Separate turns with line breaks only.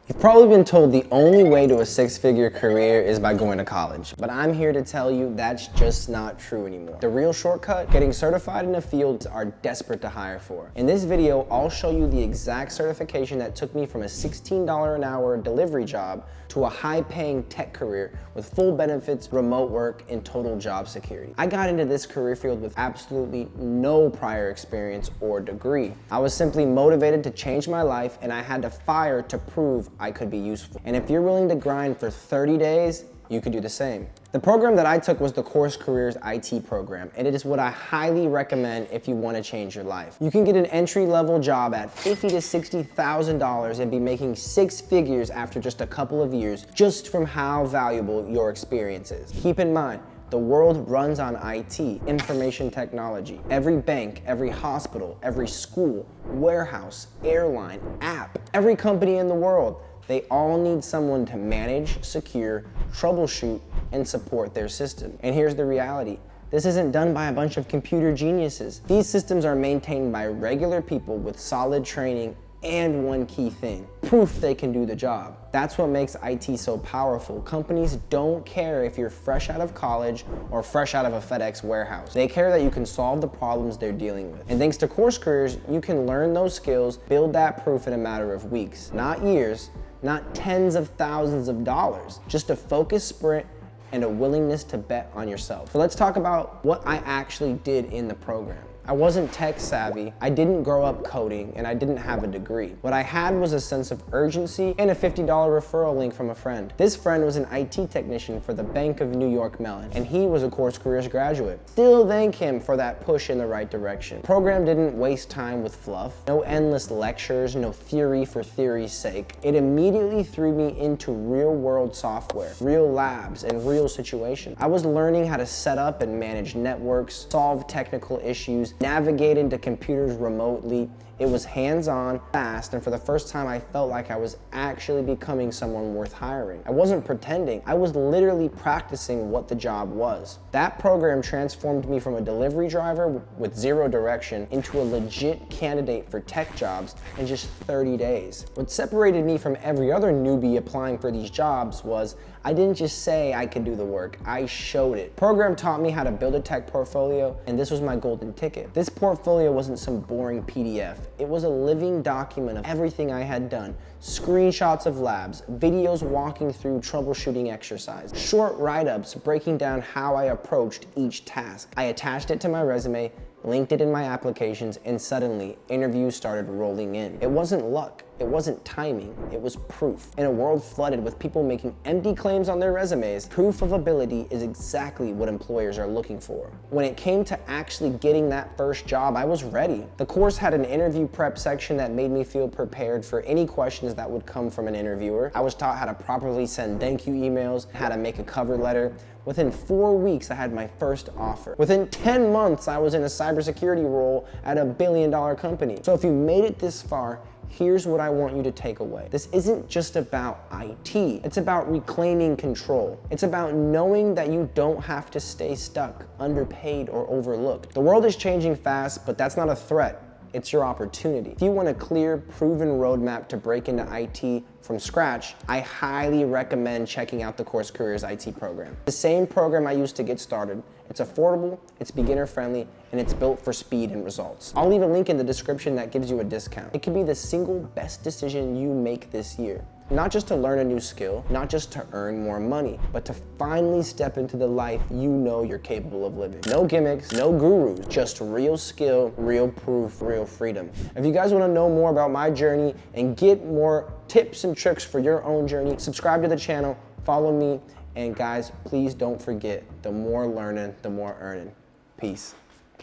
You've probably been told the only way to a six-figure career is by going to college, but I'm here to tell you that's just not true anymore. The real shortcut, getting certified in a field are desperate to hire for. In this video, I'll show you the exact certification that took me from a $16 an hour delivery job to a high-paying tech career with full benefits, remote work, and total job security. I got into this career field with absolutely no prior experience or degree. I was simply motivated to change my life, and I had to fire to prove I could be useful. And if you're willing to grind for 30 days, you could do the same. The program that I took was the CourseCareers IT program, and it is what I highly recommend if you want to change your life. You can get an entry-level job at $50,000 to $60,000 and be making six figures after just a couple of years, just from how valuable your experience is. Keep in mind, the world runs on IT, information technology. Every bank, every hospital, every school, warehouse, airline, app, every company in the world, they all need someone to manage, secure, troubleshoot, and support their system. And here's the reality. This isn't done by a bunch of computer geniuses. These systems are maintained by regular people with solid training and one key thing, proof they can do the job. That's what makes IT so powerful. Companies don't care if you're fresh out of college or fresh out of a FedEx warehouse. They care that you can solve the problems they're dealing with. And thanks to CourseCareers, you can learn those skills, build that proof in a matter of weeks, not years, not tens of thousands of dollars, just a focused sprint and a willingness to bet on yourself. So let's talk about what I actually did in the program. I wasn't tech savvy, I didn't grow up coding, and I didn't have a degree. What I had was a sense of urgency and a $50 referral link from a friend. This friend was an IT technician for the Bank of New York Mellon, and he was a CourseCareers graduate. Still thank him for that push in the right direction. The program didn't waste time with fluff, no endless lectures, no theory for theory's sake. It immediately threw me into real world software, real labs, and real situations. I was learning how to set up and manage networks, solve technical issues, navigate into computers remotely. It was hands-on, fast, and for the first time I felt like I was actually becoming someone worth hiring. I wasn't pretending, I was literally practicing what the job was. That program transformed me from a delivery driver with zero direction into a legit candidate for tech jobs in just 30 days. What separated me from every other newbie applying for these jobs was I didn't just say I could do the work, I showed it. The program taught me how to build a tech portfolio, and this was my golden ticket. This portfolio wasn't some boring PDF. It was a living document of everything I had done. Screenshots of labs, videos walking through troubleshooting exercises, short write-ups breaking down how I approached each task. I attached it to my resume, linked it in my applications, and suddenly interviews started rolling in. It wasn't luck, it wasn't timing, it was proof. In a world flooded with people making empty claims on their resumes, proof of ability is exactly what employers are looking for. When it came to actually getting that first job, I was ready. The course had an interview prep section that made me feel prepared for any questions that would come from an interviewer. I was taught how to properly send thank you emails, how to make a cover letter. Within 4 weeks, I had my first offer. Within 10 months, I was in a cybersecurity role at a billion-dollar company. So if you made it this far, here's what I want you to take away. This isn't just about IT. It's about reclaiming control. It's about knowing that you don't have to stay stuck, underpaid, or overlooked. The world is changing fast, but that's not a threat. It's your opportunity. If you want a clear, proven roadmap to break into IT from scratch, I highly recommend checking out the CourseCareers IT program. The same program I used to get started. It's affordable, it's beginner friendly, and it's built for speed and results. I'll leave a link in the description that gives you a discount. It could be the single best decision you make this year. Not just to learn a new skill, not just to earn more money, but to finally step into the life you know you're capable of living. No gimmicks, no gurus, just real skill, real proof, real freedom. If you guys want to know more about my journey and get more tips and tricks for your own journey, subscribe to the channel, follow me, and guys, please don't forget, the more learning, the more earning. Peace.